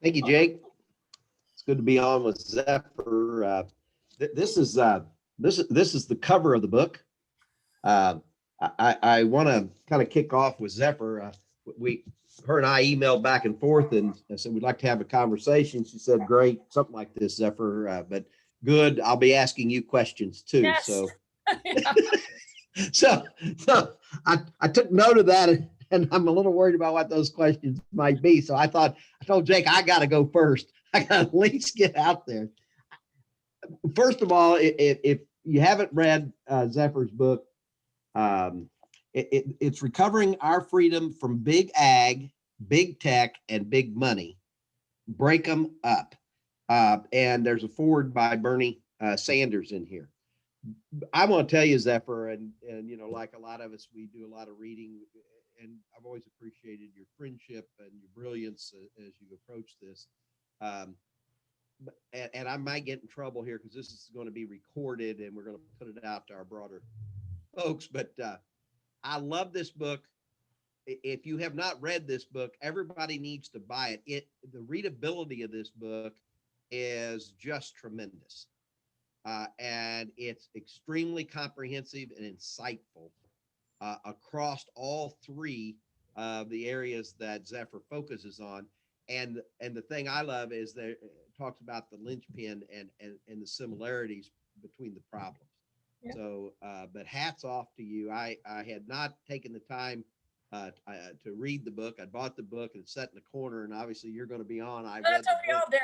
Thank you, Jake. It's good to be on with Zephyr. This is the cover of the book. I want to kind of kick off with Zephyr. Her and I emailed back and forth, and I said we'd like to have a conversation. She said, "Great, something like this, Zephyr." But good, I'll be asking you questions too. Yes. So, so I took note of that, and I'm a little worried about what those questions might be. So I told Jake I got to go first. I got to at least get out there. First of all, if you haven't read Zephyr's book, it's Recovering Our Freedom from Big Ag, Big Tech, and Big Money. Break them up. And there's a foreword by Bernie Sanders in here. I want to tell you, Zephyr, and you know, like a lot of us, we do a lot of reading, and I've always appreciated your friendship and your brilliance as you approach this. And I might get in trouble here because this is going to be recorded and we're going to put it out to our broader folks. But I love this book. If you have not read this book, everybody needs to buy it. The readability of this book is just tremendous. And it's extremely comprehensive and insightful across all three of the areas that Zephyr focuses on. And the thing I love is that it talks about the linchpin and the similarities between the problems. Yeah. So, but hats off to you. I had not taken the time to read the book. I bought the book and it's set in the corner, and obviously you're going to be on. That's what we all do.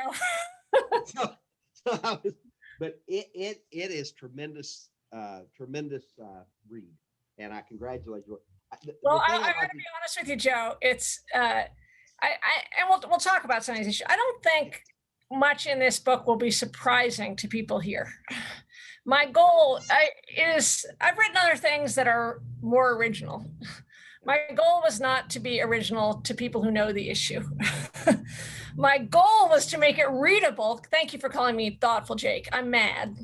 But it is tremendous read, and I congratulate you. Well, I got to be honest with you, Joe. It's and we'll talk about some of these issues. I don't think much in this book will be surprising to people here. My goal is I've written other things that are more original. My goal was not to be original to people who know the issue. My goal was to make it readable. Thank you for calling me thoughtful, Jake. I'm mad.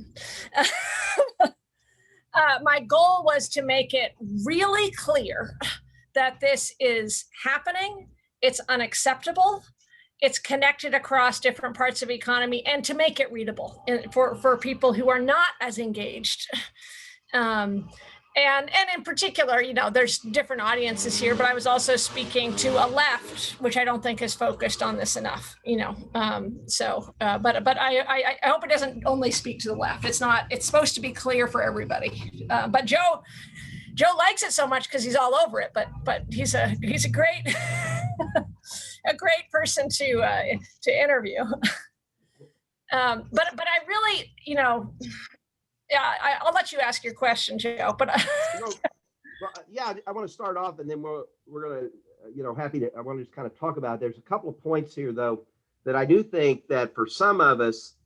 My goal was to make it really clear that this is happening. It's unacceptable. It's connected across different parts of the economy, and to make it readable for people who are not as engaged. And in particular, you know, there's different audiences here, but I was also speaking to a left, which I don't think is focused on this enough, you know. But I hope it doesn't only speak to the left. It's supposed to be clear for everybody. But Joe likes it so much because he's all over it. But he's a great a great person to interview. But I really, you know. Yeah, I'll let you ask your question, Joe. But yeah, I want to start off, and then we're gonna, you know, I want to just kind of talk about. There's a couple of points here, though, that I do think that for some of us,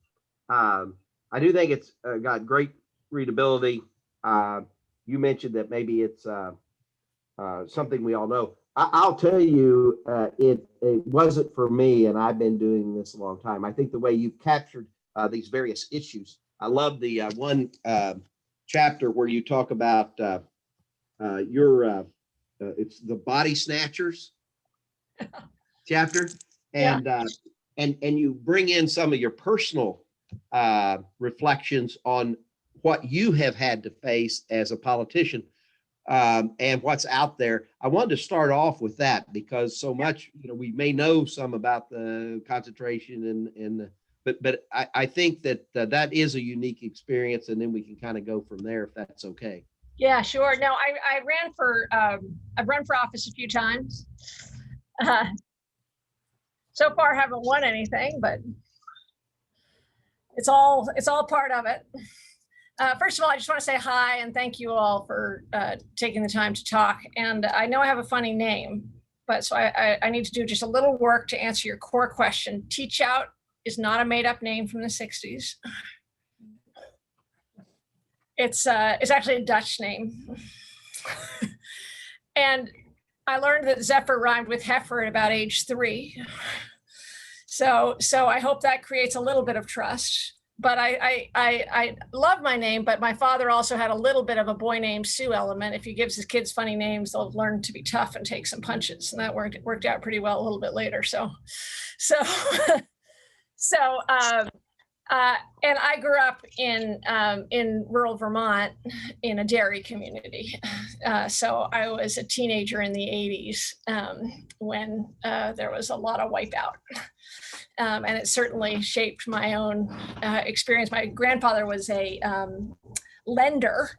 I do think it's got great readability. You mentioned that maybe it's something we all know. I'll tell you, it wasn't for me, and I've been doing this a long time. I think the way you've captured these various issues. I love the one chapter where you talk about it's the body snatchers chapter, and yeah. And you bring in some of your personal reflections on what you have had to face as a politician and what's out there. I wanted to start off with that because so much, you know, we may know some about the concentration and But I think that that is a unique experience, and then we can kind of go from there if that's okay. Yeah, sure. No, I've run for office a few times. So far, haven't won anything, but it's all part of it. First of all, I just want to say hi and thank you all for taking the time to talk. And I know I have a funny name, but so I need to do just a little work to answer your core question. Teachout is not a made-up name from the 60s. It's actually a Dutch name. And I learned that Zephyr rhymed with heifer at about age 3. So I hope that creates a little bit of trust. but I love my name, but my father also had a little bit of a boy named Sue element. If he gives his kids funny names, they'll learn to be tough and take some punches. And that worked out pretty well a little bit later. So and I grew up in rural Vermont in a dairy community. So I was a teenager in the 80s when there was a lot of wipeout. And it certainly shaped my own experience. My grandfather was a lender,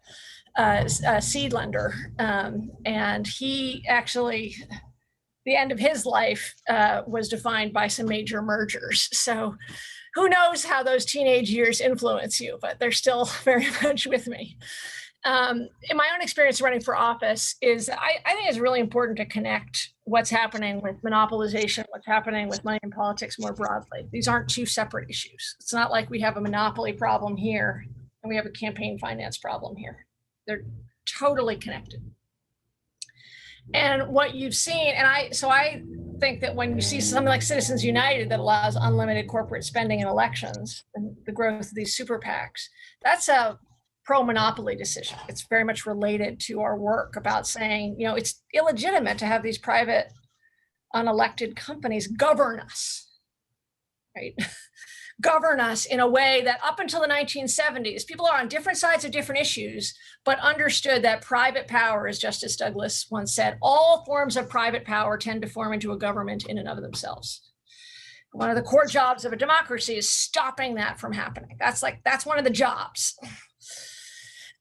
a seed lender. And he actually, the end of his life was defined by some major mergers. So who knows how those teenage years influence you, but they're still very much with me. In my own experience running for office is I think it's really important to connect what's happening with monopolization, what's happening with money in politics more broadly. These aren't two separate issues. It's not like we have a monopoly problem here and we have a campaign finance problem here. They're totally connected. And what you've seen, and I think that when you see something like Citizens United that allows unlimited corporate spending in elections and the growth of these super PACs, that's a pro-monopoly decision. It's very much related to our work about saying, it's illegitimate to have these private unelected companies govern us, right? Govern us in a way that up until the 1970s, people are on different sides of different issues, but understood that private power, as Justice Douglas once said, all forms of private power tend to form into a government in and of themselves. One of the core jobs of a democracy is stopping that from happening. That's one of the jobs.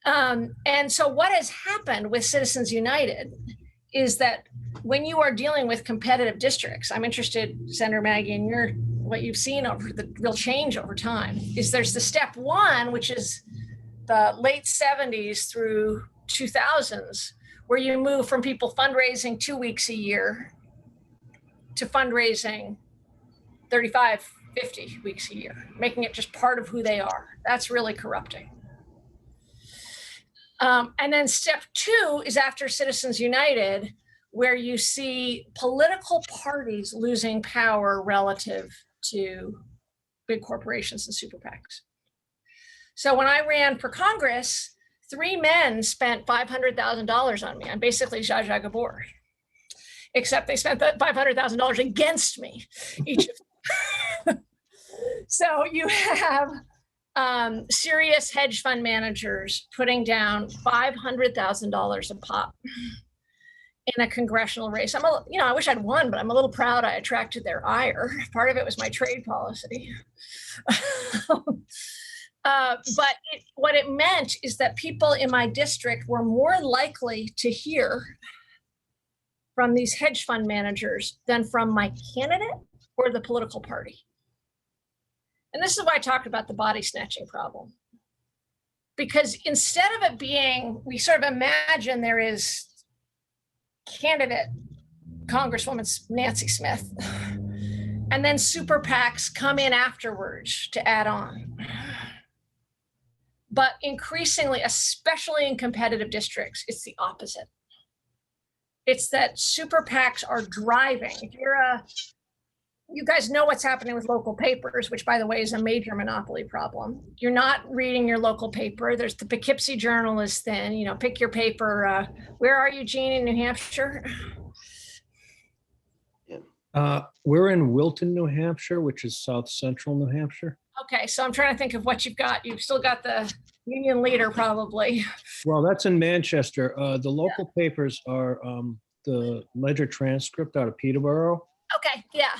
And so what has happened with Citizens United is that when you are dealing with competitive districts, I'm interested, Senator Maggie, in what you've seen over the real change over time, is there's the step one, which is the late 70s through 2000s, where you move from people fundraising 2 weeks a year to fundraising 35, 50 weeks a year, making it just part of who they are. That's really corrupting. And then step two is after Citizens United, where you see political parties losing power relative to big corporations and super PACs. So when I ran for Congress, 3 men spent $500,000 on me. I'm basically Zsa Zsa Gabor, except they spent that $500,000 against me, each of them. So you have serious hedge fund managers putting down $500,000 a pop in a congressional race. I wish I'd won, but I'm a little proud I attracted their ire. Part of it was my trade policy. What it meant is that people in my district were more likely to hear from these hedge fund managers than from my candidate or the political party. And this is why I talked about the body snatching problem. Because instead of it being, we sort of imagine there is candidate Congresswoman Nancy Smith, and then super PACs come in afterwards to add on. But increasingly, especially in competitive districts, it's the opposite. It's that super PACs are driving. If you guys know what's happening with local papers, which by the way is a major monopoly problem. You're not reading your local paper. There's the Poughkeepsie Journal is thin, pick your paper. Where are you, Gene, in New Hampshire? We're in Wilton, New Hampshire, which is south central New Hampshire. Okay, so I'm trying to think of what you've got. You've still got the Union Leader probably. Well, that's in Manchester. The local papers are the Ledger Transcript out of Peterborough. Okay, yeah.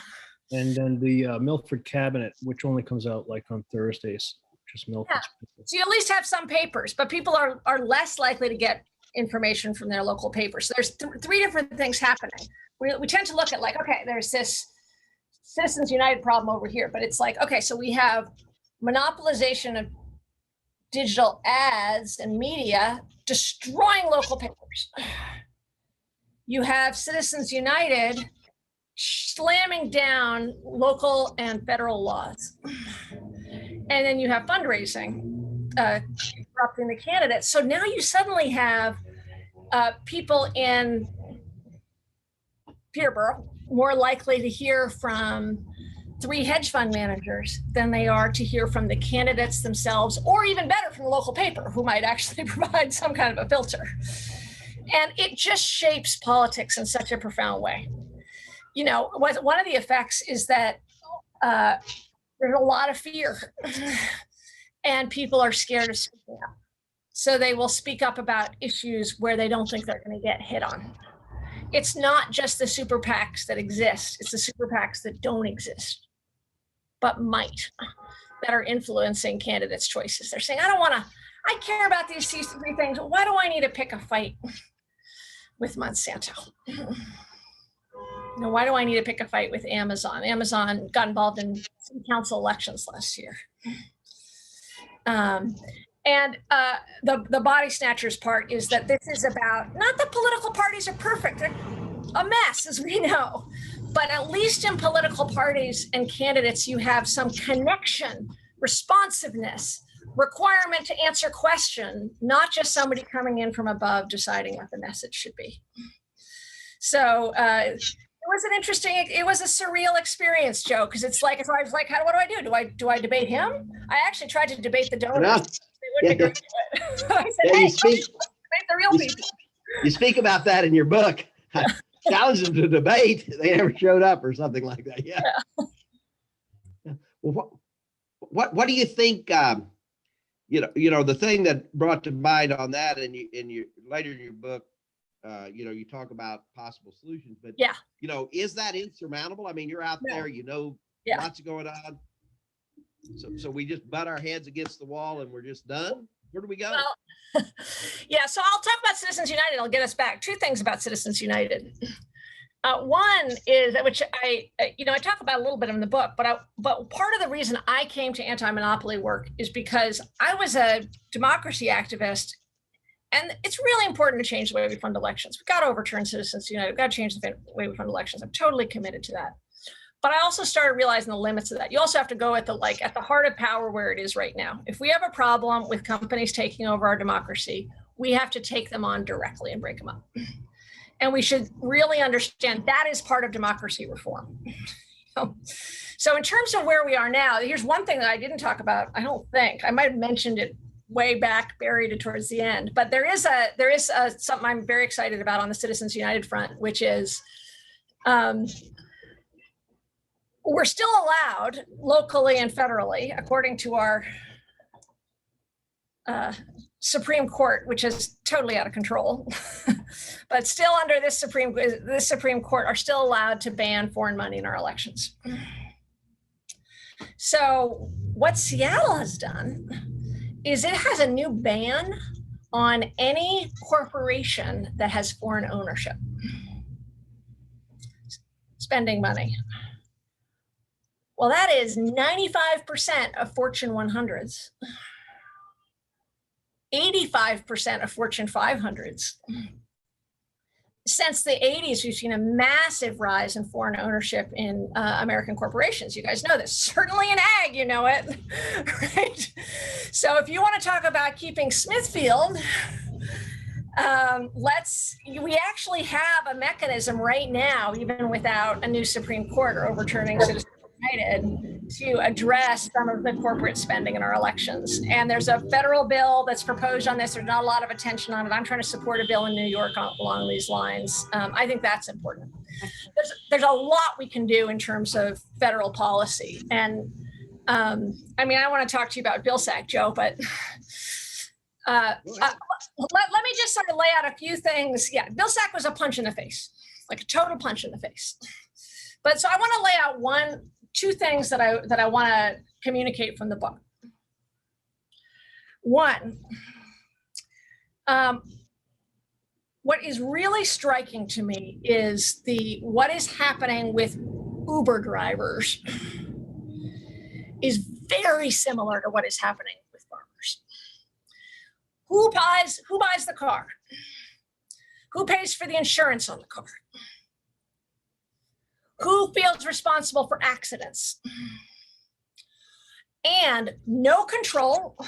And then the Milford Cabinet, which only comes out like on Thursdays, just Milford. Yeah. So you at least have some papers, but people are less likely to get information from their local papers. So there's 3 different things happening. We tend to look at like, okay, there's this Citizens United problem over here, but it's like, okay, so we have monopolization of digital ads and media destroying local papers. You have Citizens United slamming down local and federal laws. And then you have fundraising, corrupting the candidates. So now you suddenly have people in Peterborough more likely to hear from 3 hedge fund managers than they are to hear from the candidates themselves, or even better from the local paper, who might actually provide some kind of a filter. And it just shapes politics in such a profound way. You know, one of the effects is that there's a lot of fear and people are scared of speaking up. So they will speak up about issues where they don't think they're going to get hit on. It's not just the super PACs that exist. It's the super PACs that don't exist, but might, that are influencing candidates' choices. They're saying, I care about these 3 things. Why do I need to pick a fight with Monsanto? You know, why do I need to pick a fight with Amazon? Amazon got involved in city council elections last year. And the body snatchers part is that this is about, not that political parties are perfect, they're a mess, as we know, but at least in political parties and candidates, you have some connection, responsiveness, requirement to answer question, not just somebody coming in from above deciding what the message should be. So it was an interesting, it was a surreal experience, Joe, because it's like, so I was like, what do I do? Do I debate him? I actually tried to debate the donors. They wouldn't agree to it. So I said, Yeah, hey, you speak, debate the real people. you speak about that in your book. I challenged them to debate. They never showed up or something like that. Yeah. Well, what do you think? You know, the thing that brought to mind on that, and you later in your book, you know, you talk about possible solutions, but Yeah, you know, is that insurmountable? I mean, you're out No. there, you know, Yeah. lots going on. So we just butt our heads against the wall and we're just done? Where do we go? Well, yeah, so I'll talk about Citizens United. I'll get us back. 2 things about Citizens United. One is, which I talk about a little bit in the book, but part of the reason I came to anti-monopoly work is because I was a democracy activist, and it's really important to change the way we fund elections. We've got to overturn Citizens United. We've got to change the way we fund elections. I'm totally committed to that. But I also started realizing the limits of that. You also have to go at the heart of power where it is right now. If we have a problem with companies taking over our democracy, we have to take them on directly and break them up. And we should really understand that is part of democracy reform. So in terms of where we are now, here's one thing that I didn't talk about. I don't think I might have mentioned it way back, buried it towards the end. But there is something I'm very excited about on the Citizens United front, which is we're still allowed locally and federally, according to our Supreme Court, which is totally out of control, but still under this Supreme Court are still allowed to ban foreign money in our elections. So what Seattle has done is it has a new ban on any corporation that has foreign ownership spending money. Well, that is 95% of Fortune 100s, 85% of Fortune 500s. Since the 80s, we've seen a massive rise in foreign ownership in American corporations. You guys know this. Certainly in ag, you know it, right? So if you want to talk about keeping Smithfield, we actually have a mechanism right now, even without a new Supreme Court or overturning Citizens United, to address some of the corporate spending in our elections. And there's a federal bill that's proposed on this. There's not a lot of attention on it. I'm trying to support a bill in New York along these lines. I think that's important. There's a lot we can do in terms of federal policy. And I mean, I want to talk to you about BillSAC, Joe, but let me just sort of lay out a few things. Yeah, BillSAC was a punch in the face, like a total punch in the face. But so I want to lay out two things that I want to communicate from the book. One, what is really striking to me is what is happening with Uber drivers is very similar to what is happening with farmers. Who buys the car? Who pays for the insurance on the car? Who feels responsible for accidents? And no control,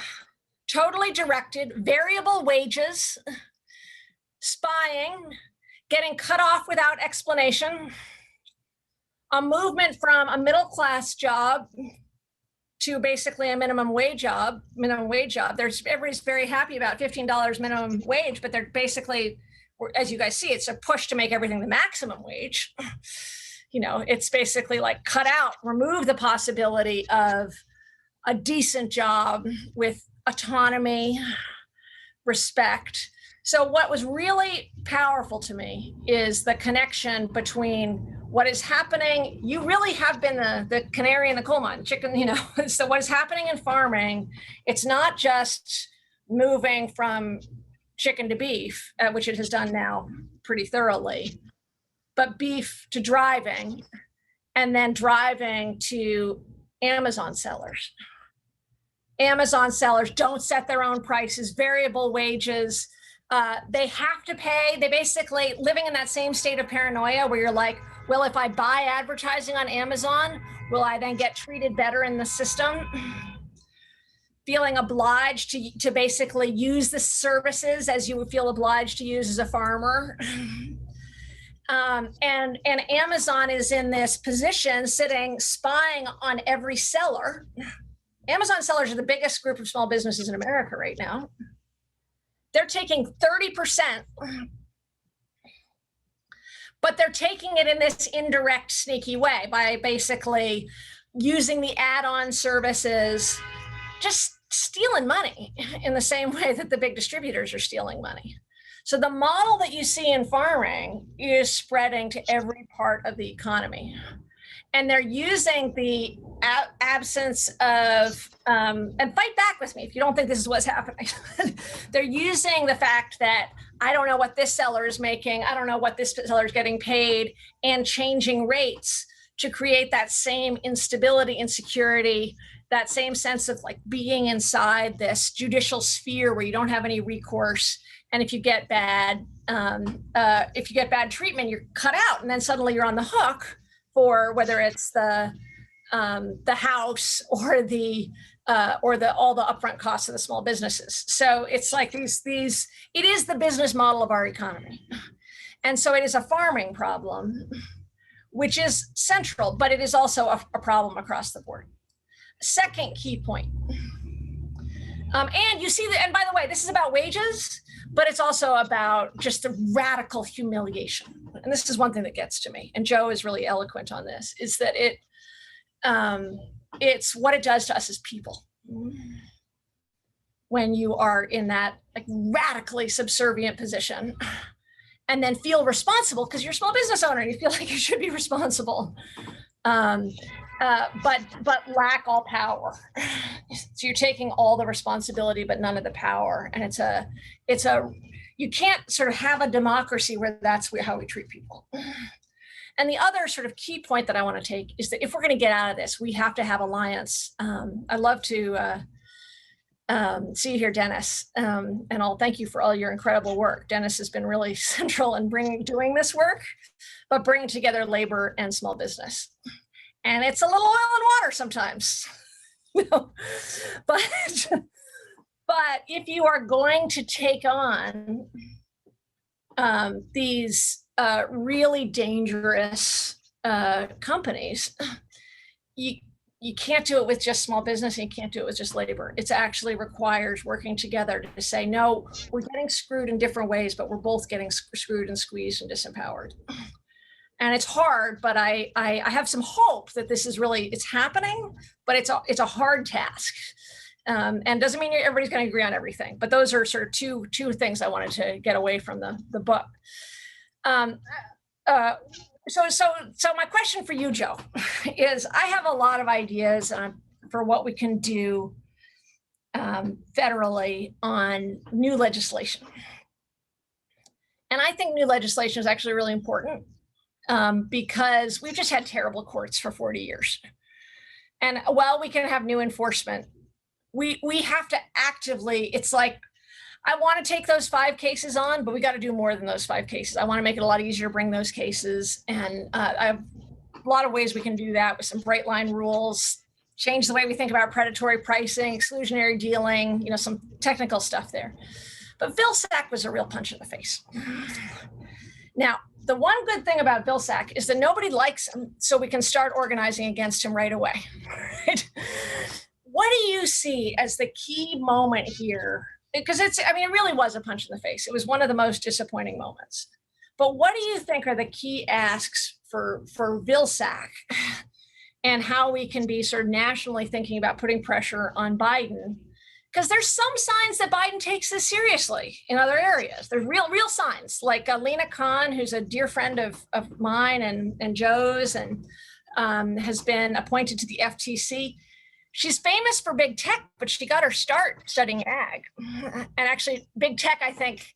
totally directed, variable wages, spying, getting cut off without explanation, a movement from a middle-class job to basically a minimum wage job. Everybody's very happy about $15 minimum wage, but they're basically, as you guys see, it's a push to make everything the maximum wage. It's basically like cut out, remove the possibility of a decent job with autonomy, respect. So what was really powerful to me is the connection between what is happening. You really have been the canary in the coal mine, chicken, So what is happening in farming, it's not just moving from chicken to beef, which it has done now pretty thoroughly, but beef to driving, and then driving to Amazon sellers. Amazon sellers don't set their own prices, variable wages. They have to pay. They basically living in that same state of paranoia where you're like, well, if I buy advertising on Amazon, will I then get treated better in the system? Feeling obliged to basically use the services as you would feel obliged to use as a farmer. And Amazon is in this position, spying on every seller. Amazon sellers are the biggest group of small businesses in America right now. They're taking 30%, but they're taking it in this indirect, sneaky way by basically using the add-on services, just stealing money in the same way that the big distributors are stealing money. So the model that you see in farming is spreading to every part of the economy. And they're using the absence of, and fight back with me if you don't think this is what's happening. They're using the fact that I don't know what this seller is making, I don't know what this seller is getting paid, and changing rates to create that same instability, insecurity, that same sense of like being inside this judicial sphere where you don't have any recourse. And if you get bad treatment, you're cut out, and then suddenly you're on the hook for whether it's the house or all the upfront costs of the small businesses. So it's like it is the business model of our economy. And so it is a farming problem, which is central, but it is also a problem across the board. Second key point. And you see that, and by the way, this is about wages, but it's also about just the radical humiliation. And this is one thing that gets to me, and Joe is really eloquent on this, is that it's what it does to us as people. When you are in that like radically subservient position and then feel responsible because you're a small business owner and you feel like you should be responsible, but lack all power. So you're taking all the responsibility, but none of the power. And you can't sort of have a democracy where that's how we treat people. And the other sort of key point that I want to take is that if we're going to get out of this, we have to have alliance. I'd love to see you here, Dennis. And I'll thank you for all your incredible work. Dennis has been really central in doing this work, but bringing together labor and small business. And it's a little oil and water sometimes, but if you are going to take on these really dangerous companies, you can't do it with just small business, and you can't do it with just labor. It actually requires working together to say, no, we're getting screwed in different ways, but we're both getting screwed and squeezed and disempowered. And it's hard, but I have some hope that this is really, it's happening, but it's a hard task. And doesn't mean everybody's going to agree on everything, but those are sort of two things I wanted to get away from the book. So my question for you, Joe, is I have a lot of ideas for what we can do federally on new legislation. And I think new legislation is actually really important because we've just had terrible courts for 40 years. And while we can have new enforcement, we have to actively, it's like, I want to take those 5 cases on, but we got to do more than those 5 cases. I want to make it a lot easier to bring those cases. And I have a lot of ways we can do that with some bright line rules, change the way we think about predatory pricing, exclusionary dealing, some technical stuff there. But Vilsack was a real punch in the face. Now, the one good thing about Vilsack is that nobody likes him, so we can start organizing against him right away. Right? What do you see as the key moment here? Because it really was a punch in the face. It was one of the most disappointing moments. But what do you think are the key asks for Vilsack and how we can be sort of nationally thinking about putting pressure on Biden? Because there's some signs that Biden takes this seriously in other areas. There's real signs, like Lena Khan, who's a dear friend of mine and Joe's, and has been appointed to the FTC. She's famous for big tech, but she got her start studying ag. And actually, big tech, I think,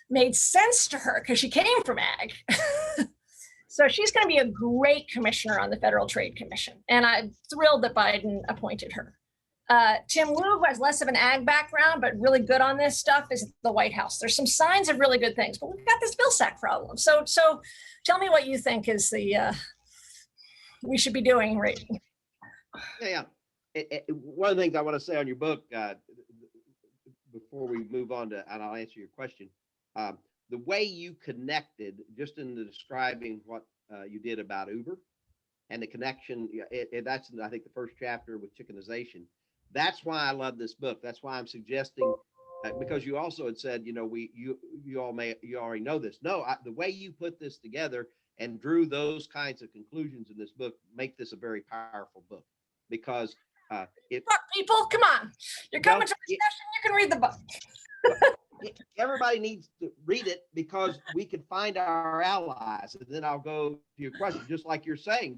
made sense to her because she came from ag. So she's going to be a great commissioner on the Federal Trade Commission. And I'm thrilled that Biden appointed her. Tim Wu, who has less of an ag background, but really good on this stuff, is at the White House. There's some signs of really good things, but we've got this Vilsack problem. So tell me what you think is the we should be doing, right? Yeah. One of the things I want to say on your book, before we move on to, and I'll answer your question, the way you connected, just in the describing what you did about Uber and the connection, that's, I think, the first chapter with chickenization. That's why I love this book. That's why I'm suggesting, because you also had said, you already know this. No, the way you put this together and drew those kinds of conclusions in this book make this a very powerful book, because people, come on, you're coming to the session, you can read the book. Everybody needs to read it, because we can find our allies. And then I'll go to your question, just like you're saying,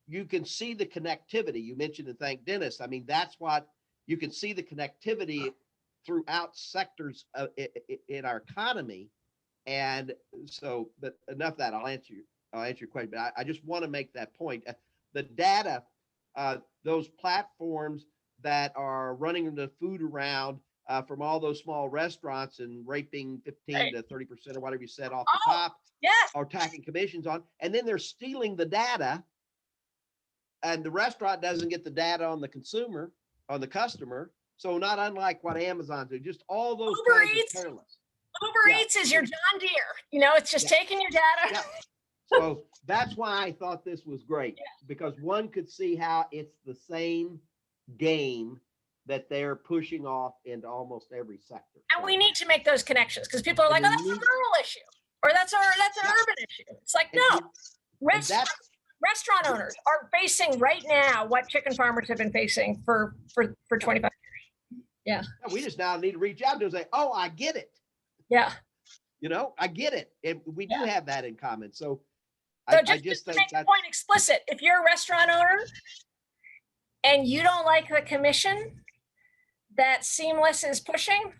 you can see the connectivity. You mentioned, and thank Dennis. I mean, that's what you can see, the connectivity throughout sectors in our economy. And so, but enough of that. I'll answer your question. But I just want to make that point. The data, those platforms that are running the food around from all those small restaurants and raping 15 to 30% or whatever you said off the top, yes, or tacking commissions on, and then they're stealing the data, and the restaurant doesn't get the data on the consumer, on the customer. So not unlike what Amazon do, just all those Uber kinds Eats. of careless. Uber Eats is your John Deere. It's just taking your data. Yeah. So that's why I thought this was great, because one could see how it's the same game that they're pushing off into almost every sector. And we need to make those connections, because people are like, oh, that's a rural issue, or that's an urban issue. It's like, no, restaurant owners are facing right now what chicken farmers have been facing for 25 years. Yeah. We just now need to reach out to them and say, oh, I get it. Yeah. I get it. And we do have that in common. So I just think make the point explicit. If you're a restaurant owner and you don't like the commission that Seamless is pushing,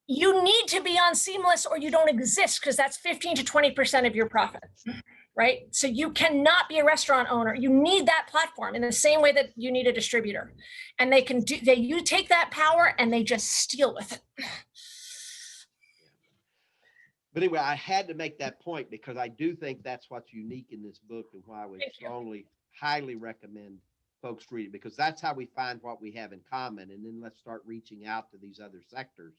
you need to be on Seamless or you don't exist, because that's 15 to 20% of your profit, right? So you cannot be a restaurant owner. You need that platform in the same way that you need a distributor. And you take that power and they just steal with it. But anyway, I had to make that point, because I do think that's what's unique in this book, and why I would highly recommend folks read it, because that's how we find what we have in common. And then let's start reaching out to these other sectors.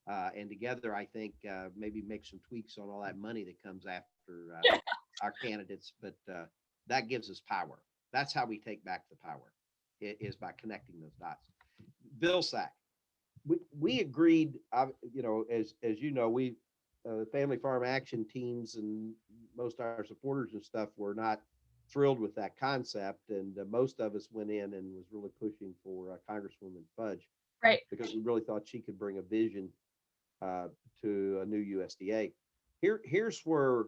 And together, I think maybe make some tweaks on all that money that comes after our candidates. But that gives us power. That's how we take back the power, is by connecting those dots. Vilsack, we agreed, as you know, we Family Farm Action teams and most of our supporters and stuff were not thrilled with that concept. And most of us went in and was really pushing for Congresswoman Fudge. Right. Because we really thought she could bring a vision to a new USDA. Here's where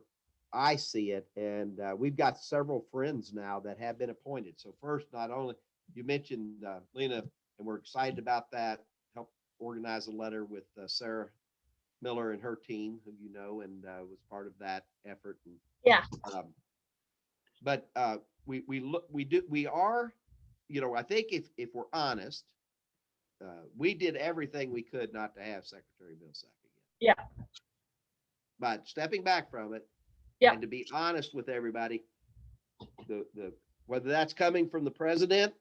I see it, and we've got several friends now that have been appointed. So first, not only you mentioned Lena, and we're excited about that. Helped organize a letter with Sarah Miller and her team, who you know, and was part of that effort. And, but we are, I think if we're honest, we did everything we could not to have Secretary Vilsack again. Yeah. But stepping back from it, and to be honest with everybody, the whether that's coming from the president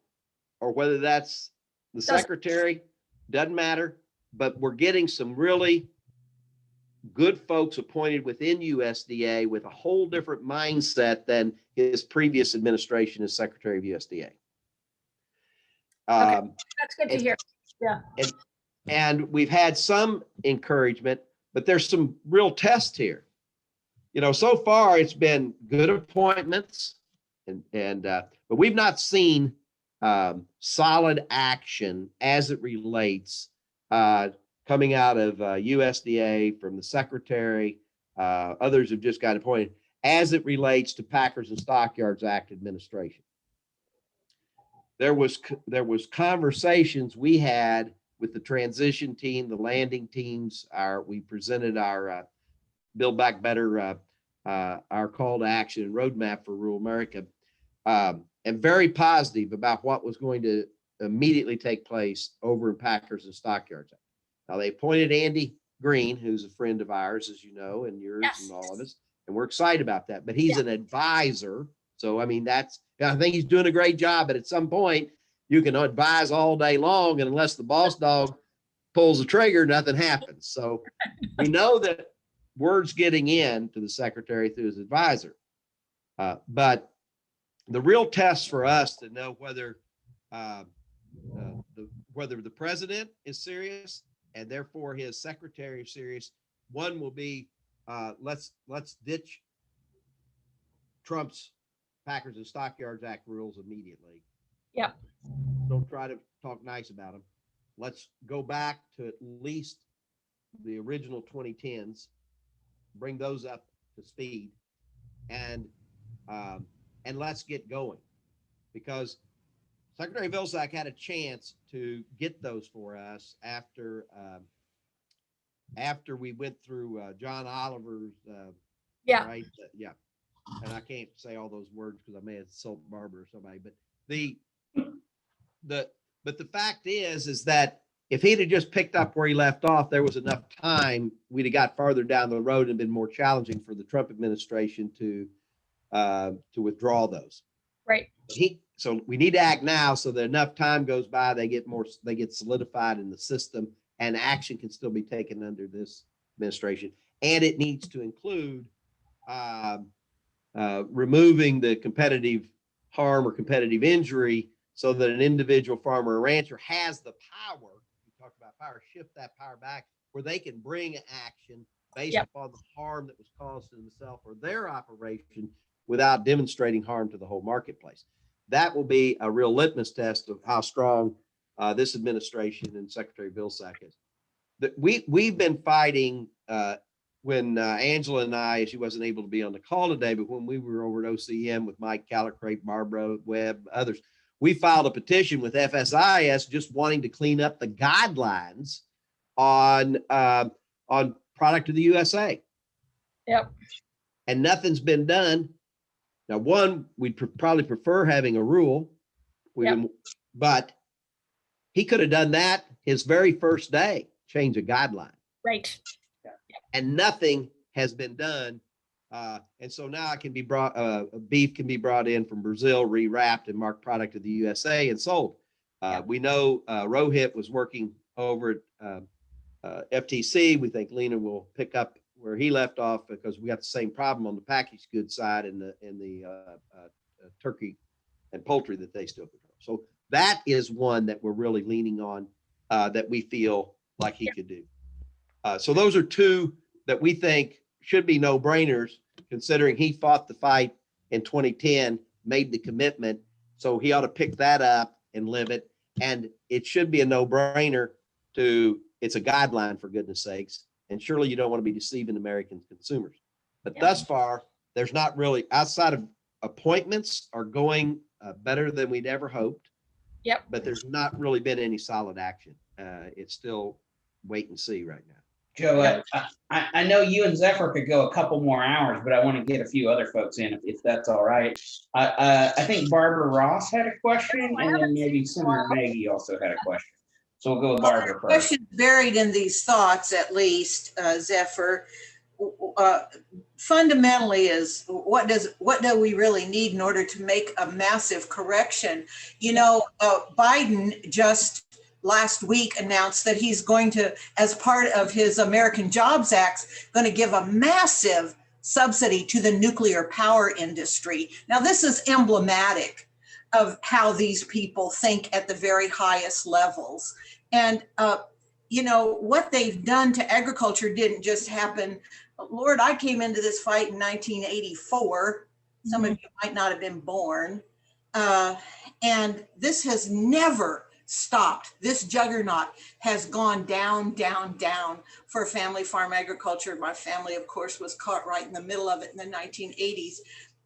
or whether that's the secretary, doesn't matter. But we're getting some really good folks appointed within USDA with a whole different mindset than his previous administration as Secretary of USDA. Okay. That's good to hear. Yeah. And we've had some encouragement, but there's some real tests here. So far it's been good appointments, but we've not seen solid action as it relates coming out of USDA from the secretary. Others have just got appointed as it relates to Packers and Stockyards Act administration. There was conversations we had with the transition team, the landing teams. We presented our Build Back Better, our call to action and roadmap for rural America, and very positive about what was going to immediately take place over in Packers and Stockyards. Now they appointed Andy Green, who's a friend of ours, as you know, and yours and all of us, and we're excited about that. But he's an advisor, so I mean I think he's doing a great job. But at some point, you can advise all day long, and unless the boss dog pulls the trigger, nothing happens. So we know that word's getting in to the secretary through his advisor. But the real test for us to know whether the president is serious and therefore his secretary is serious, one will be let's ditch Trump's Packers and Stockyards Act rules immediately. Yeah. Don't try to talk nice about them. Let's go back to at least the original 2010s, bring those up to speed, and let's get going, because Secretary Vilsack had a chance to get those for us after we went through John Oliver's right, and I can't say all those words because I may have insulted Barbara or somebody, but the fact is that if he'd have just picked up where he left off, there was enough time, we'd have got farther down the road and been more challenging for the Trump administration to withdraw those. Right. So we need to act now so that enough time goes by, they get solidified in the system, and action can still be taken under this administration. And it needs to include removing the competitive harm or competitive injury so that an individual farmer or rancher has the power, we talked about power, shift that power back where they can bring action based upon the harm that was caused to themselves or their operation without demonstrating harm to the whole marketplace. That will be a real litmus test of how strong this administration and Secretary Vilsack is. We've been fighting when Angela and I, she wasn't able to be on the call today, but when we were over at OCM with Mike Callicrate, Barbara Webb, others, we filed a petition with FSIS just wanting to clean up the guidelines on product of the USA. Yep. And nothing's been done. Now, one, we'd probably prefer having a rule, but he could have done that his very first day, change a guideline. Right. And nothing has been done. And so now it can be brought, beef can be brought in from Brazil, rewrapped and marked product of the USA and sold. We know Rohit was working over at FTC. We think Lena will pick up where he left off because we got the same problem on the packaged goods side and the turkey and poultry that they still control. So that is one that we're really leaning on that we feel like he could do. So those are two that we think should be no-brainers, considering he fought the fight in 2010, made the commitment. So he ought to pick that up and live it. And it should be a no-brainer it's a guideline, for goodness sakes. And surely you don't want to be deceiving American consumers. But thus far, there's not really, outside of appointments are going better than we'd ever hoped. Yep. But there's not really been any solid action. It's still wait and see right now. Joe, I know you and Zephyr could go a couple more hours, but I want to get a few other folks in if that's all right. I think Barbara Ross had a question, and then maybe Senator Maggie also had a question. So we'll go with Barbara first. Question buried in these thoughts, at least, Zephyr. Fundamentally is what do we really need in order to make a massive correction? You know, Biden just last week announced that he's going to, as part of his American Jobs Act, going to give a massive subsidy to the nuclear power industry. Now, this is emblematic of how these people think at the very highest levels. And, you know, what they've done to agriculture didn't just happen. Lord, I came into this fight in 1984. Some of you might not have been born. And this has never stopped. This juggernaut has gone down, down, down for family farm agriculture. My family, of course, was caught right in the middle of it in the 1980s,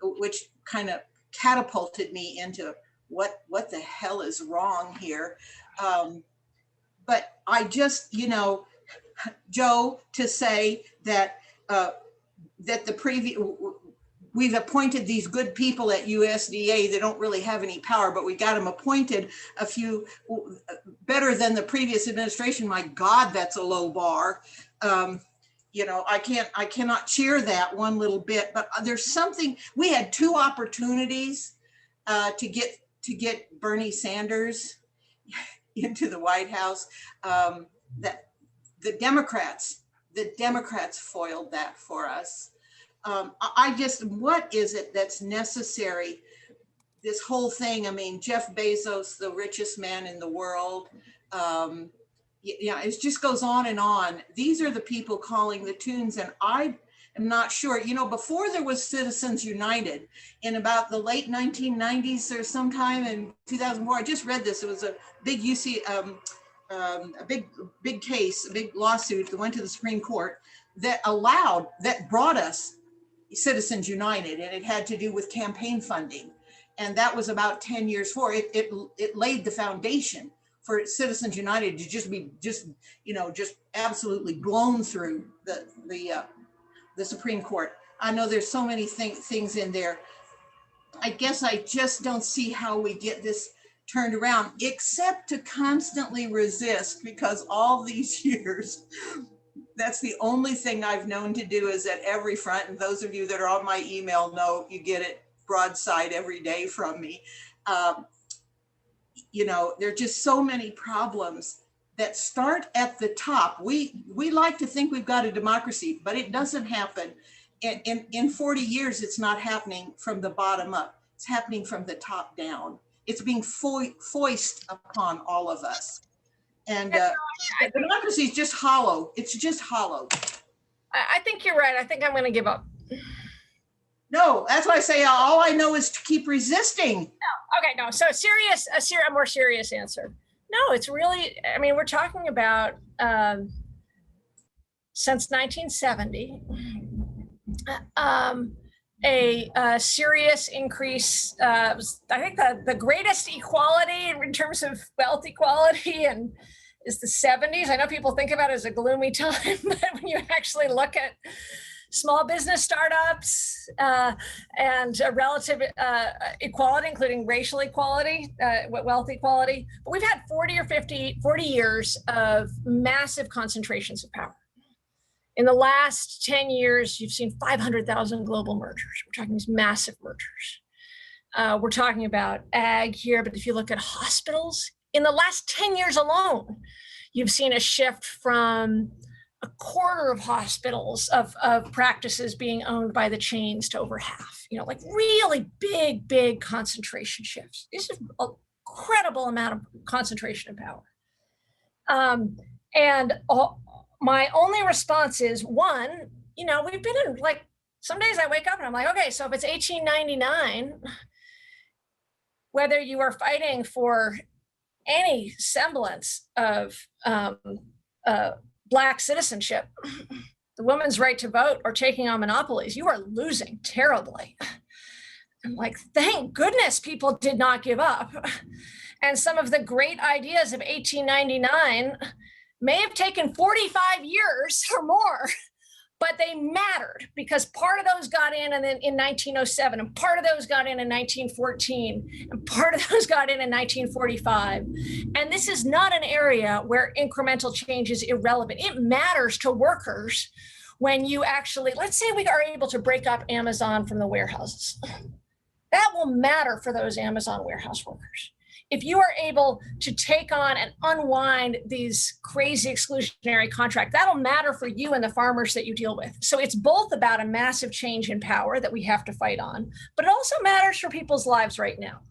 which kind of catapulted me into what the hell is wrong here. But I just, you know, Joe, to say that that the previous, we've appointed these good people at USDA. They don't really have any power, but we got them appointed a few better than the previous administration. My God, that's a low bar. You know, I cannot cheer that one little bit, but there's something. We had two opportunities to get Bernie Sanders into the White House. That the Democrats foiled that for us. What is it that's necessary? This whole thing, I mean, Jeff Bezos, the richest man in the world. Yeah, it just goes on and on. These are the people calling the tunes, and I am not sure. You know, before there was Citizens United, in about the late 1990s or sometime in 2004, I just read this. It was a big a big case, a big lawsuit that went to the Supreme Court that brought us Citizens United, and it had to do with campaign funding. And that was about 10 years for it. It laid the foundation for Citizens United to just absolutely blown through the Supreme Court. I know there's so many things in there. I guess I just don't see how we get this turned around, except to constantly resist, because all these years, that's the only thing I've known to do is at every front. And those of you that are on my email know you get it broadside every day from me. You know, there are just so many problems that start at the top. We like to think we've got a democracy, but it doesn't happen. In 40 years, it's not happening from the bottom up. It's happening from the top down. It's being foisted upon all of us. And democracy is just hollow. It's just hollow. I think you're right. I think I'm going to give up. No, that's why I say all I know is to keep resisting. No. Okay, no. So a more serious answer. No, it's really, I mean, we're talking about since 1970, a serious increase. I think the greatest equality in terms of wealth equality and is the 70s. I know people think about it as a gloomy time, but when you actually look at small business startups and relative equality, including racial equality, wealth equality, but we've had 40 years of massive concentrations of power. In the last 10 years, you've seen 500,000 global mergers. We're talking these massive mergers. We're talking about ag here, but if you look at hospitals, in the last 10 years alone, you've seen a shift from a quarter of hospitals of practices being owned by the chains to over half, you know, like really big concentration shifts. This is an incredible amount of concentration of power. My only response is, one, you know, we've been in, like, some days I wake up and I'm like, okay, so if it's 1899, whether you are fighting for any semblance of Black citizenship, the woman's right to vote, or taking on monopolies, you are losing terribly. I'm like, thank goodness people did not give up. And some of the great ideas of 1899 may have taken 45 years or more, but they mattered because part of those got in and then in 1907, and part of those got in 1914, and part of those got in 1945. And this is not an area where incremental change is irrelevant. It matters to workers when you actually, let's say we are able to break up Amazon from the warehouses. That will matter for those Amazon warehouse workers. if you are able to take on and unwind these crazy exclusionary contracts, that'll matter for you and the farmers that you deal with. So it's both about a massive change in power that we have to fight on, but it also matters for people's lives right now.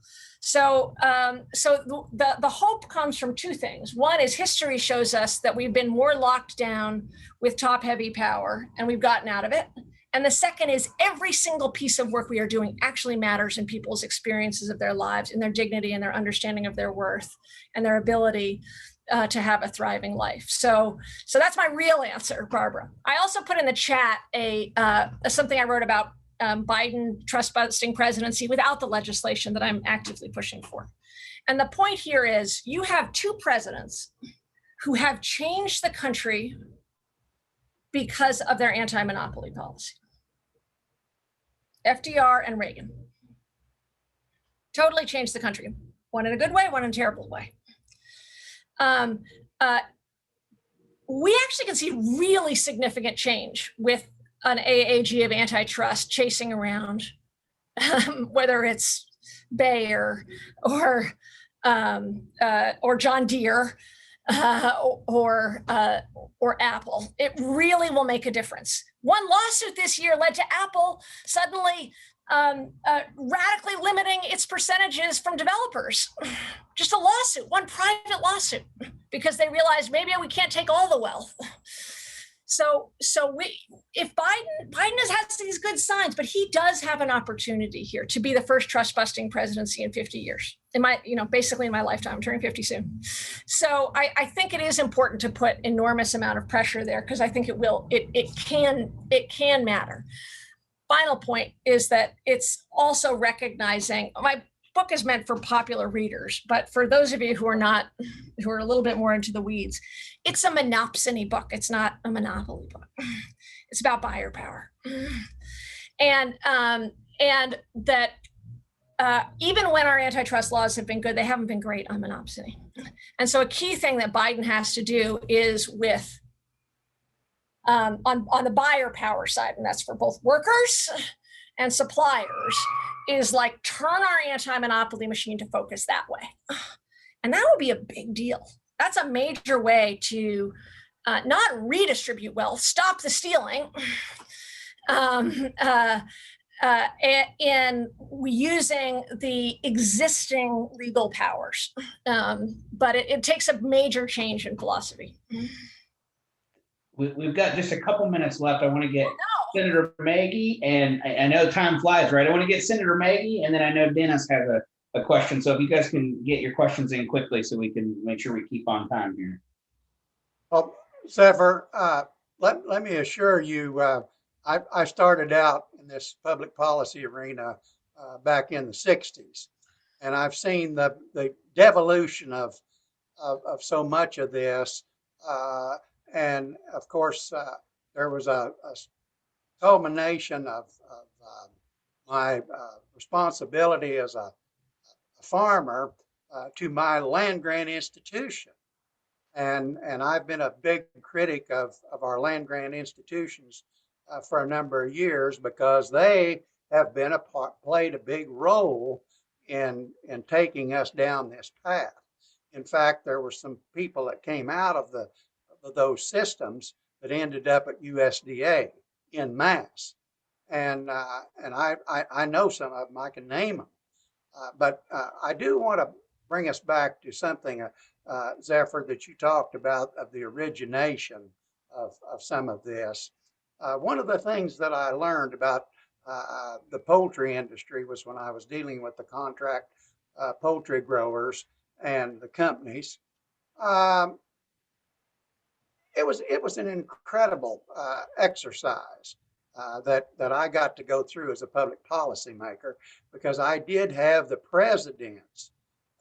So, the hope comes from two things. One is history shows us that we've been more locked down with top-heavy power, and we've gotten out of it. And the second is every single piece of work we are doing actually matters in people's experiences of their lives, in their dignity and their understanding of their worth and their ability to have a thriving life. So that's my real answer, Barbara. I also put in the chat something I wrote about Biden trust-busting presidency without the legislation that I'm actively pushing for. And the point here is you have two presidents who have changed the country because of their anti-monopoly policy. FDR and Reagan totally changed the country, one in a good way, one in a terrible way. We actually can see really significant change with an AAG of antitrust chasing around, whether it's Bayer or John Deere or Apple. It really will make a difference. One lawsuit this year led to Apple suddenly radically limiting its percentages from developers. Just a lawsuit, one private lawsuit, because they realized maybe we can't take all the wealth. So if Biden has these good signs, but he does have an opportunity here to be the first trust-busting presidency in 50 years. Basically in my lifetime. I'm turning 50 soon. So I think it is important to put enormous amount of pressure there, because I think it can matter. Final point is that it's also recognizing, my book is meant for popular readers, but for those of you who are a little bit more into the weeds, it's a monopsony book. It's not a monopoly book. It's about buyer power. And that even when our antitrust laws have been good, they haven't been great on monopsony. And so a key thing that Biden has to do is with on the buyer power side, and that's for both workers and suppliers, is like turn our anti-monopoly machine to focus that way. And that would be a big deal. That's a major way to not redistribute wealth, stop the stealing, in using the existing legal powers. But it takes a major change in philosophy. We've got just a couple minutes left. I want to get Senator Maggie, and I know time flies, right? I want to get Senator Maggie, and then I know Dennis has a question. So if you guys can get your questions in quickly so we can make sure we keep on time here. Well, Zephyr, let me assure you, I started out in this public policy arena back in the 60s, and I've seen the devolution of so much of this. And of course, there was a culmination of my responsibility as a farmer to my land grant institution. And I've been a big critic of our land grant institutions for a number of years, because they have been played a big role in taking us down this path. In fact, there were some people that came out of those systems that ended up at USDA en masse. And I know some of them, I can name them. But I do want to bring us back to something, Zephyr, that you talked about, of the origination of some of this. One of the things that I learned about the poultry industry was when I was dealing with the contract poultry growers and the companies. It was an incredible exercise that I got to go through as a public policymaker, because I did have the presidents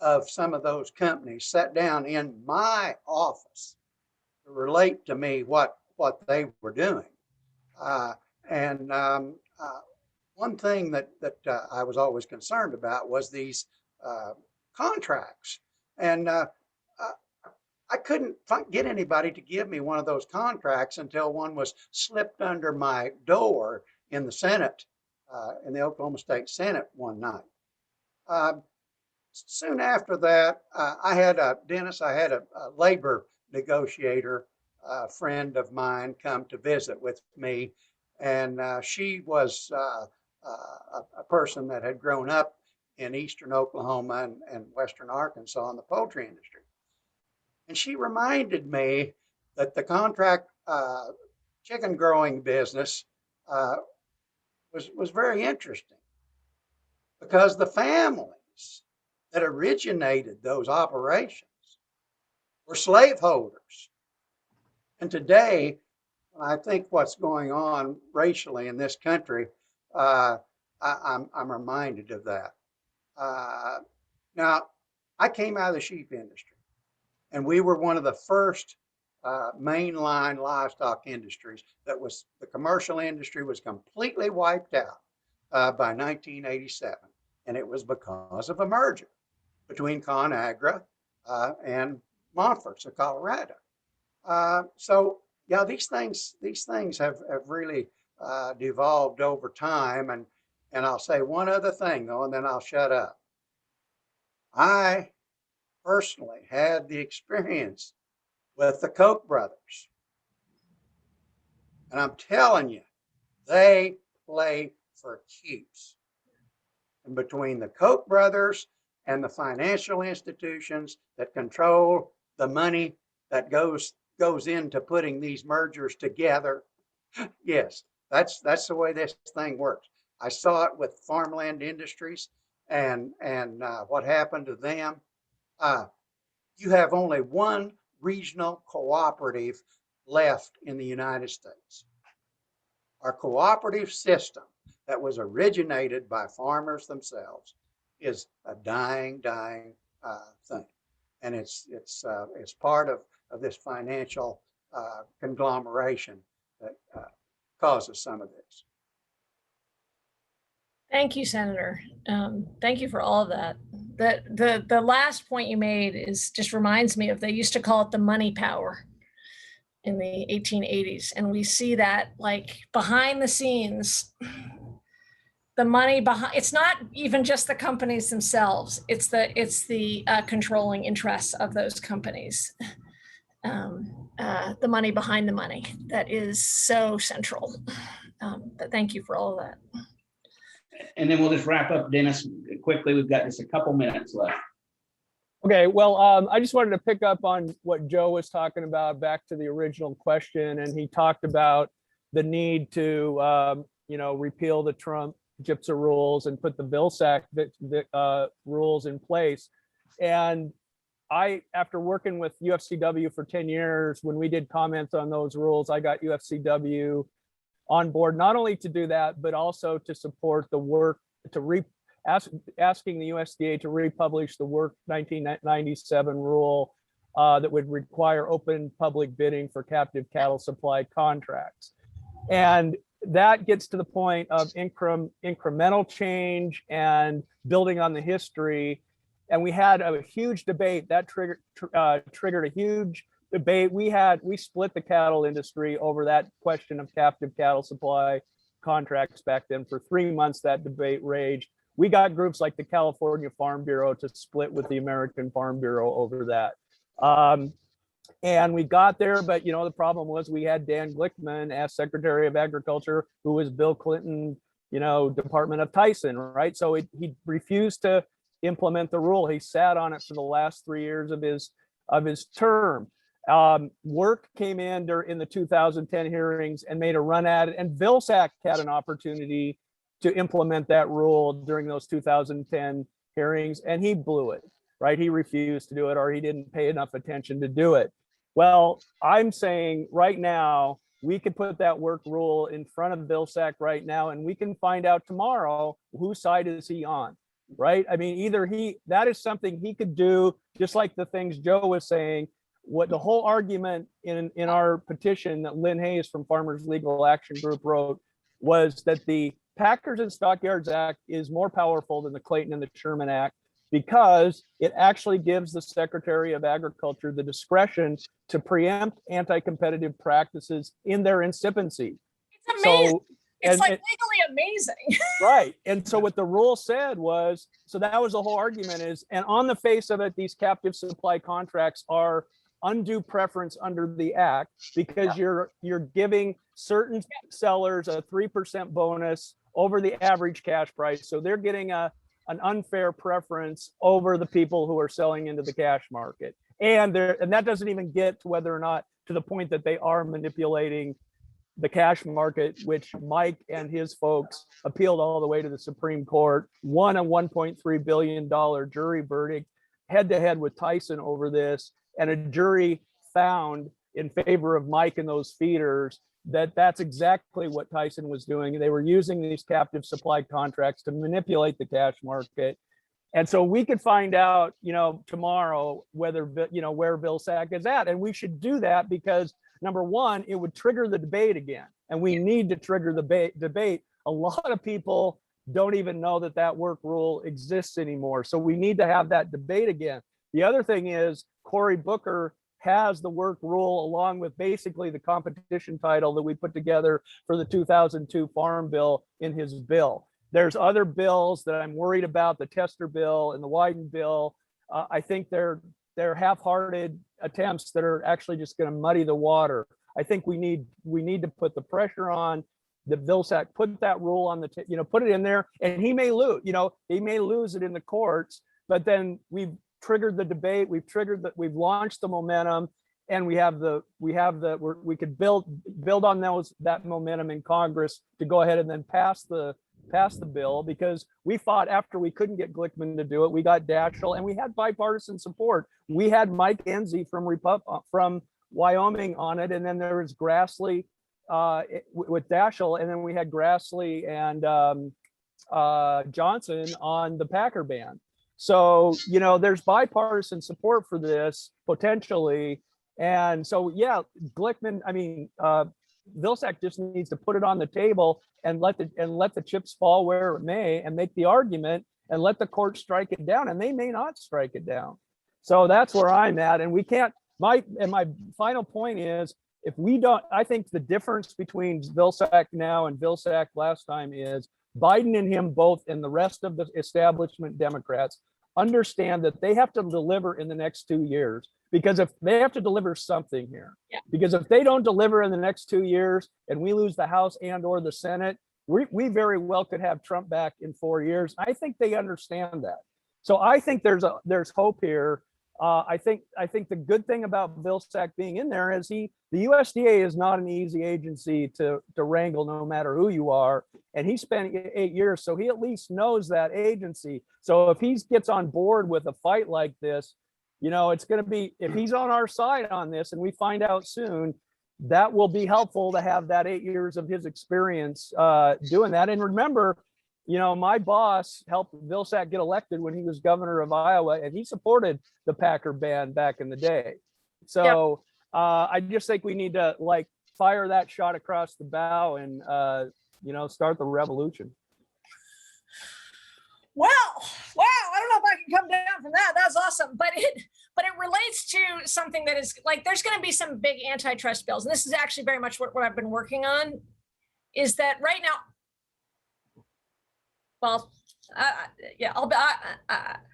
of some of those companies sat down in my office to relate to me what they were doing. One thing that I was always concerned about was these contracts. And I couldn't get anybody to give me one of those contracts until one was slipped under my door in the Senate, in the Oklahoma State Senate one night. soon after that, I had a labor negotiator, friend of mine, come to visit with me. And she was a person that had grown up in eastern Oklahoma and western Arkansas in the poultry industry. And she reminded me that the contract chicken growing business was very interesting, because the families that originated those operations were slaveholders. And today, I think what's going on racially in this country, I'm reminded of that. Now, I came out of the sheep industry, and we were one of the first mainline livestock industries the commercial industry was completely wiped out by 1987. And it was because of a merger between ConAgra and Montfort's of Colorado. So yeah, these things have really devolved over time. And I'll say one other thing though, and then I'll shut up. I personally had the experience with the Koch brothers. And I'm telling you, they play for keeps. And between the Koch brothers and the financial institutions that control the money that goes into putting these mergers together, yes, that's the way this thing works. I saw it with farmland industries and what happened to them. You have only one regional cooperative left in the United States. Our cooperative system that was originated by farmers themselves is a dying thing. And it's part of this financial conglomeration that causes some of this. Thank you, Senator. Thank you for all of that. The last point you made just reminds me of, they used to call it the money power in the 1880s. And we see that like behind the scenes, the money behind, it's not even just the companies themselves. It's the controlling interests of those companies. The money behind the money that is so central. But thank you for all of that. And then we'll just wrap up, Dennis, quickly. We've got just a couple minutes left. Okay, well, I just wanted to pick up on what Joe was talking about, back to the original question, and he talked about the need to, repeal the Trump GIPSA rules and put the Vilsack rules in place. And after working with UFCW for 10 years, when we did comments on those rules, I got UFCW on board, not only to do that, but also to support the work asking the USDA to republish the work 1997 rule that would require open public bidding for captive cattle supply contracts. And that gets to the point of incremental change and building on the history. And we had a huge debate that triggered a huge debate. We split the cattle industry over that question of captive cattle supply contracts back then. For 3 months, that debate raged. We got groups like the California Farm Bureau to split with the American Farm Bureau over that. And we got there, but the problem was we had Dan Glickman as Secretary of Agriculture, who was Bill Clinton, Department of Tyson, right? So he refused to implement the rule. He sat on it for the last 3 years of his term. Work came in the 2010 hearings and made a run at it, and Vilsack had an opportunity to implement that rule during those 2010 hearings, and he blew it, right? He refused to do it, or he didn't pay enough attention to do it. Well, I'm saying right now, we could put that work rule in front of Vilsack right now, and we can find out tomorrow whose side is he on, right? I mean, that is something he could do, just like the things Joe was saying. What the whole argument in our petition that Lynn Hayes from Farmers Legal Action Group wrote was that the Packers and Stockyards Act is more powerful than the Clayton and the Sherman Act, because it actually gives the Secretary of Agriculture the discretion to preempt anti-competitive practices in their incipiency. It's amazing. So, it's like legally amazing. Right. And so what the rule said was, so that was the whole argument is, and on the face of it, these captive supply contracts are undue preference under the act because you're giving certain sellers a 3% bonus over the average cash price. So they're getting an unfair preference over the people who are selling into the cash market. And that doesn't even get to whether or not to the point that they are manipulating the cash market, which Mike and his folks appealed all the way to the Supreme Court, won a $1.3 billion jury verdict head to head with Tyson over this. And a jury found in favor of Mike and those feeders that that's exactly what Tyson was doing. They were using these captive supply contracts to manipulate the cash market. And so we could find out, tomorrow whether, where Vilsack is at. And we should do that because number one, it would trigger the debate again. And we need to trigger the debate. A lot of people don't even know that work rule exists anymore. So we need to have that debate again. The other thing is Cory Booker has the work rule along with basically the competition title that we put together for the 2002 Farm Bill in his bill. There's other bills that I'm worried about, the Tester bill and the Wyden bill. I think they're half-hearted attempts that are actually just going to muddy the water. I think we need to put the pressure on the Vilsack, put that rule on put it in there, and he may lose. He may lose it in the courts, but then we've triggered the debate. We've launched the momentum, and we could build on that momentum in Congress to go ahead and then pass the bill, because we fought after we couldn't get Glickman to do it. We got Daschle, and we had bipartisan support. We had Mike Enzi from Wyoming on it, and then there was Grassley with Daschle, and then we had Grassley and Johnson on the Packer ban. So there's bipartisan support for this potentially, and so Vilsack just needs to put it on the table and let the chips fall where it may, and make the argument and let the court strike it down, and they may not strike it down. So that's where I'm at, and we can't. My final point is, if we don't, I think the difference between Vilsack now and Vilsack last time is Biden and him both, and the rest of the establishment Democrats understand that they have to deliver in the next 2 years, because if they have to deliver something here, because if they don't deliver in the next 2 years and we lose the House and or the Senate, we very well could have Trump back in 4 years. I think they understand that. So I think there's hope here. I think the good thing about Vilsack being in there is the USDA is not an easy agency to wrangle, no matter who you are. And he spent 8 years, so he at least knows that agency. So if he gets on board with a fight like this, it's going to be, if he's on our side on this, and we find out soon, that will be helpful to have that 8 years of his experience doing that. And remember, my boss helped Vilsack get elected when he was governor of Iowa, and he supported the Packer ban back in the day. So I just think we need to fire that shot across the bow and start the revolution. Wow, I don't know if I can come down from that. That's awesome. But it relates to something that is there's going to be some big antitrust bills. And this is actually very much what I've been working on, is that right now,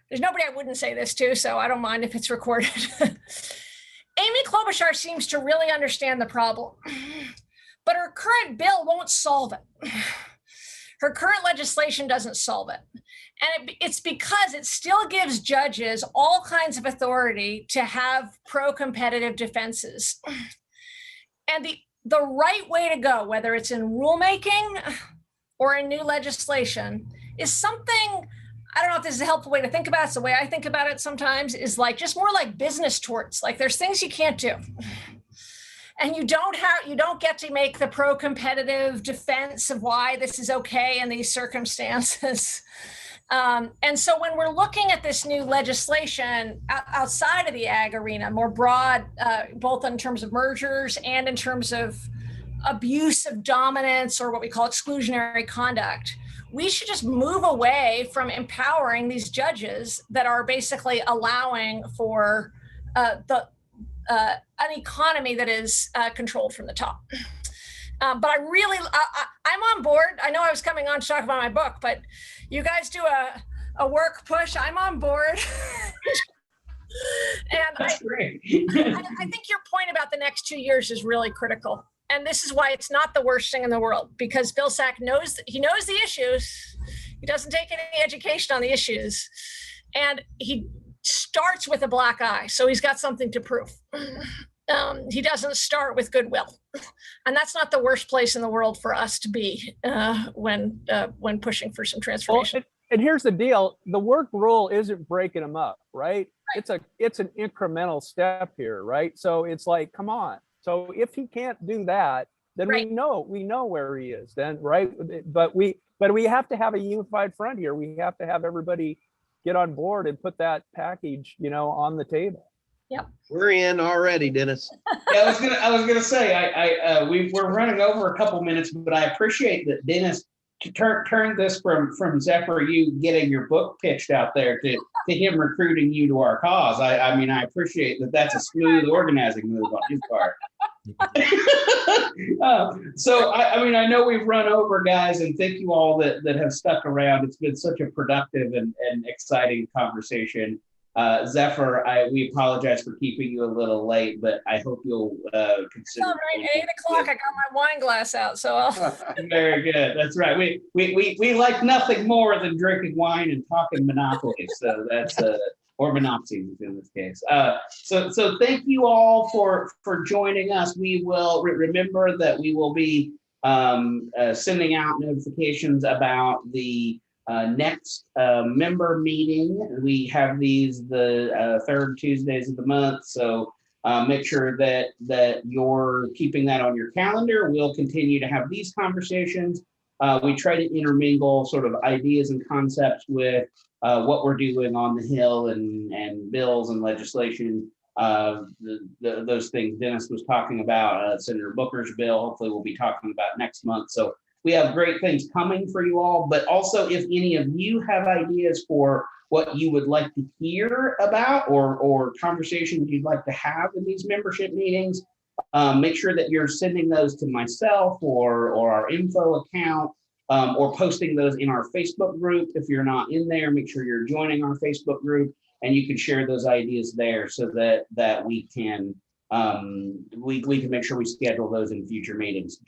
there's nobody I wouldn't say this to, so I don't mind if it's recorded. Amy Klobuchar seems to really understand the problem, but her current bill won't solve it. Her current legislation doesn't solve it. And it's because it still gives judges all kinds of authority to have pro-competitive defenses. And the right way to go, whether it's in rulemaking or in new legislation, is something, I don't know if this is a helpful way to think about it. It's the way I think about it sometimes, is just more like business torts. There's things you can't do. And you don't get to make the pro-competitive defense of why this is okay in these circumstances. And so when we're looking at this new legislation outside of the ag arena, more broad, both in terms of mergers and in terms of abuse of dominance, or what we call exclusionary conduct, we should just move away from empowering these judges that are basically allowing for an economy that is controlled from the top. But I'm on board. I know I was coming on to talk about my book, but you guys do a work push. I'm on board. And That's great. I think your point about the next 2 years is really critical. And this is why it's not the worst thing in the world, because Bill Sack knows the issues. He doesn't take any education on the issues. And he starts with a black eye. So he's got something to prove. He doesn't start with goodwill. And that's not the worst place in the world for us to be when pushing for some transformation. Well, and here's the deal. The work rule isn't breaking them up, right? It's an incremental step here, right? So it's like, come on. So if he can't do that, then we know where he is then, right? But we have to have a unified front here. We have to have everybody get on board and put that package, on the table. Yep. We're in already, Dennis. Yeah, I was gonna say we're running over a couple minutes, but I appreciate that Dennis to turn this from Zephyr, you getting your book pitched out there to him recruiting you to our cause. I mean, I appreciate that. That's a smooth organizing move on his part. So I mean, I know we've run over, guys, and thank you all that have stuck around. It's been such a productive and exciting conversation. Zephyr, we apologize for keeping you a little late, but I hope you'll consider. All right, 8 o'clock. I got my wine glass out, so I'll. Very good. That's right. We like nothing more than drinking wine and talking Monopoly. So that's or Monopoly in this case. So thank you all for joining us. We will remember that we will be sending out notifications about the next member meeting. We have these the third Tuesdays of the month, so make sure that you're keeping that on your calendar. We'll continue to have these conversations. We try to intermingle sort of ideas and concepts with what we're doing on the Hill and bills and legislation. Those things Dennis was talking about, Senator Booker's bill, hopefully we'll be talking about next month. So we have great things coming for you all, but also if any of you have ideas for what you would like to hear about or conversations you'd like to have in these membership meetings, make sure that you're sending those to myself or our info account or posting those in our Facebook group. If you're not in there, make sure you're joining our Facebook group and you can share those ideas there so that we can make sure we schedule those in future meetings.